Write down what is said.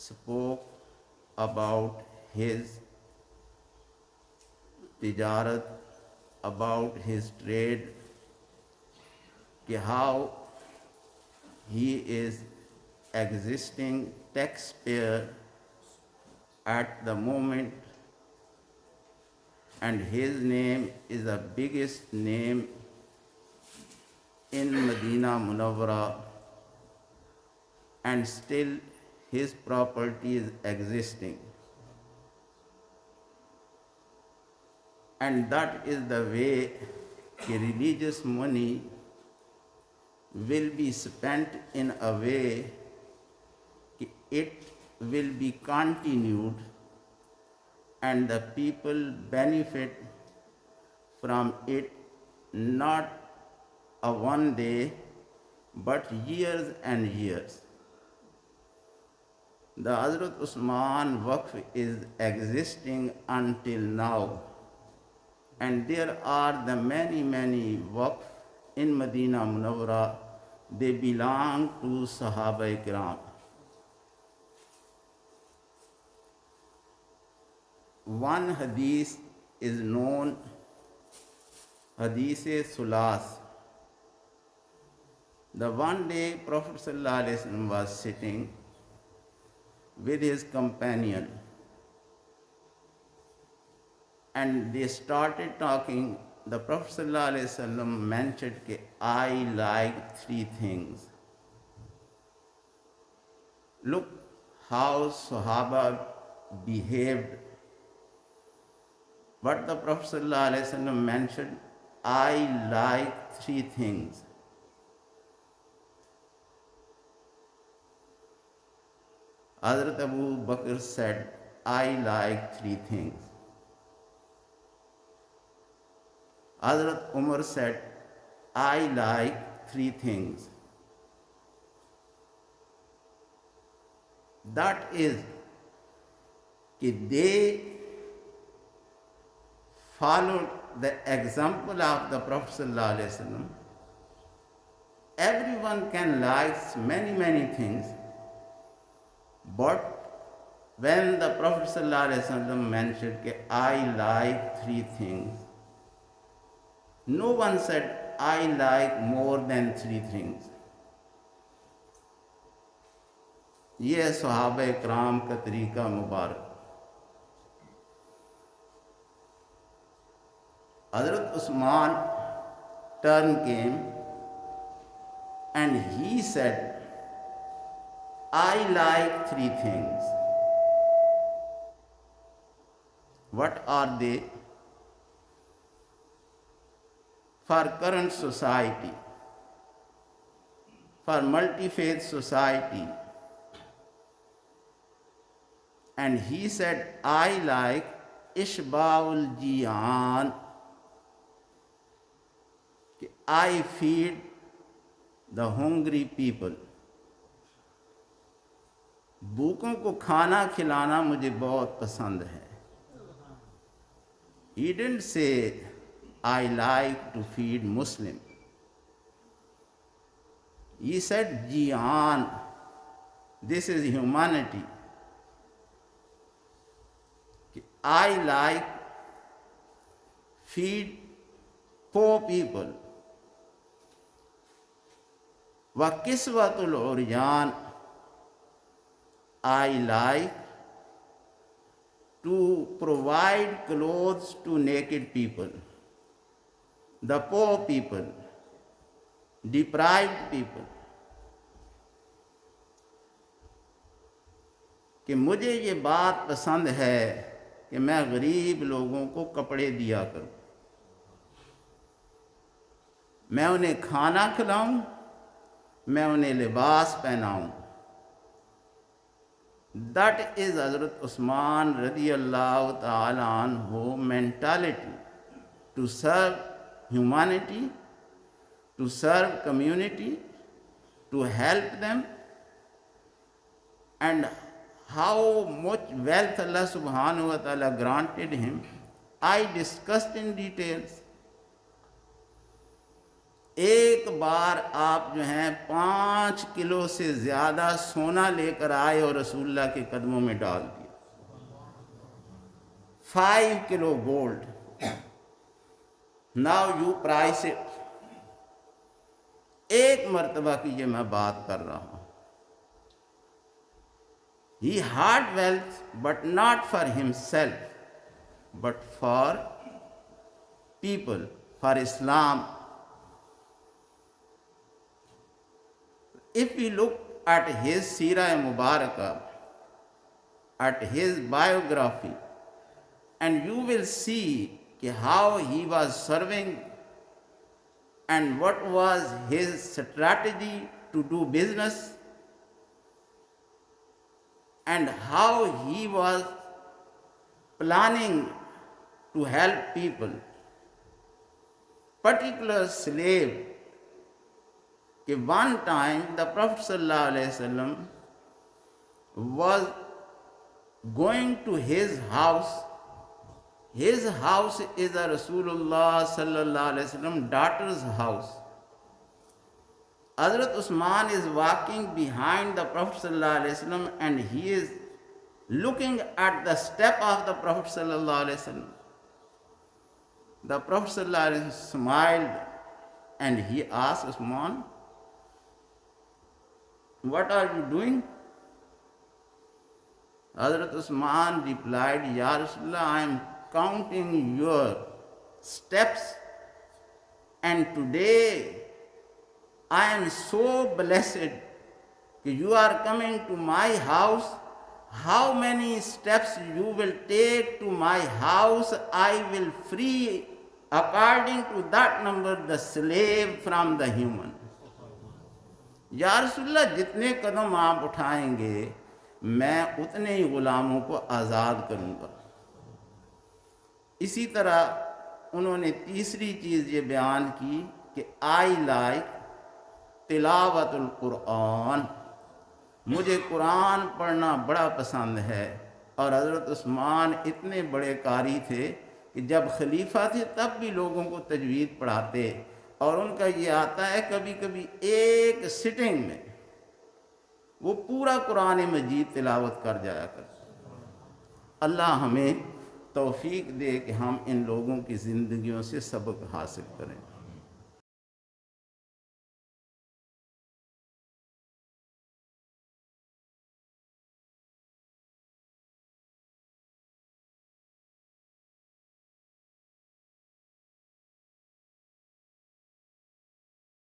spoke about his tijarat, about his trade, how he is existing taxpayer at the moment, and his name is the biggest name in Medina Munawwara, and still his property is existing. And that is the way religious money will be spent in a way it will be continued and the people benefit from it, not a one day but years and years. The Hazrat Usman Waqf is existing until now, and there are the many Waqf in Medina Munawwara. They belong to Sahaba Ikram. One hadith is known, Hadith-e Sulas. The one day Prophet ﷺ was sitting with his companion, and they started talking. The Prophet ﷺ mentioned that I like three things. Look how Sahaba behaved. But the Prophet ﷺ mentioned, I like three things. Hazrat Abu Bakr said, I like three things. Hazrat Umar said, I like three things. That is, that they followed the example of the Prophet ﷺ. Everyone can like many things, but when the Prophet ﷺ mentioned that I like three things, no one said I like more than three things. ये है सहाबा इकराम का तरीका मुबारक. Hazrat Usman turn came and he said, I like three things. What are they? For current society, for multi-faith society. And he said, I like Ishba'ul Jiyan. I feed the hungry people. भूखों को खाना खिलाना मुझे बहुत पसंद है. He didn't say, I like to feed Muslim. He said, Jiyan, this is humanity. I like feed poor people. Wa kiswatul uryan, I like to provide clothes to naked people, the poor people, deprived people. कि मुझे ये बात पसंद है कि मैं गरीब लोगों को कपड़े दिया करूं, मैं उन्हें खाना खिलाऊं, मैं उन्हें लिबास पहनाऊं. That is Hazrat Usman radiyallahu ta'ala anhu mentality, to serve humanity, to serve community, to help them. And how much wealth Allah subhanahu wa ta'ala granted him, I discussed in details. एक बार आप जो हैं 5 kilo से ज़्यादा सोना लेकर आए और रसूलुल्लाह के कदमों में डाल दिया। 5 kilo gold, now you price it. एक मर्तबा की ये मैं बात कर रहा हूँ। He had wealth but not for himself, but for people, for Islam. If we look at his Seerah Mubarakah, at his biography, and you will see how he was serving and what was his strategy to do business, and how he was planning to help people, particular slave. One time the Prophet ﷺ was going to his house. His house is a Rasulullah ﷺ daughter's house. Hazrat Usman is walking behind the Prophet ﷺ and he is looking at the step of the Prophet ﷺ. The Prophet ﷺ smiled and he asked Usman, "What are you doing?" Hazrat Usman replied, "Ya Rasulullah, I am counting your steps, and today I am so blessed that you are coming to my house. How many steps you will take to my house, I will free according to that number the slave from the human." या रसूलल्लाह, जितने कदम आप उठाएंगे मैं उतने ही गुलामों को आज़ाद करूँगा। इसी तरह उन्होंने तीसरी चीज़ ये बयान की कि आई लाइक तिलावतुल कुरान, मुझे कुरान पढ़ना बड़ा पसंद है। और हज़रत उस्मान इतने बड़े कारी थे कि जब खलीफा थे तब भी लोगों को तजवीद पढ़ाते, और उनका ये आता है कभी कभी एक सिटिंग में वो पूरा कुरान मजीद तिलावत कर जाया करते। अल्लाह हमें तौफीक दे कि हम इन लोगों की ज़िंदगियों से सबक हासिल करें।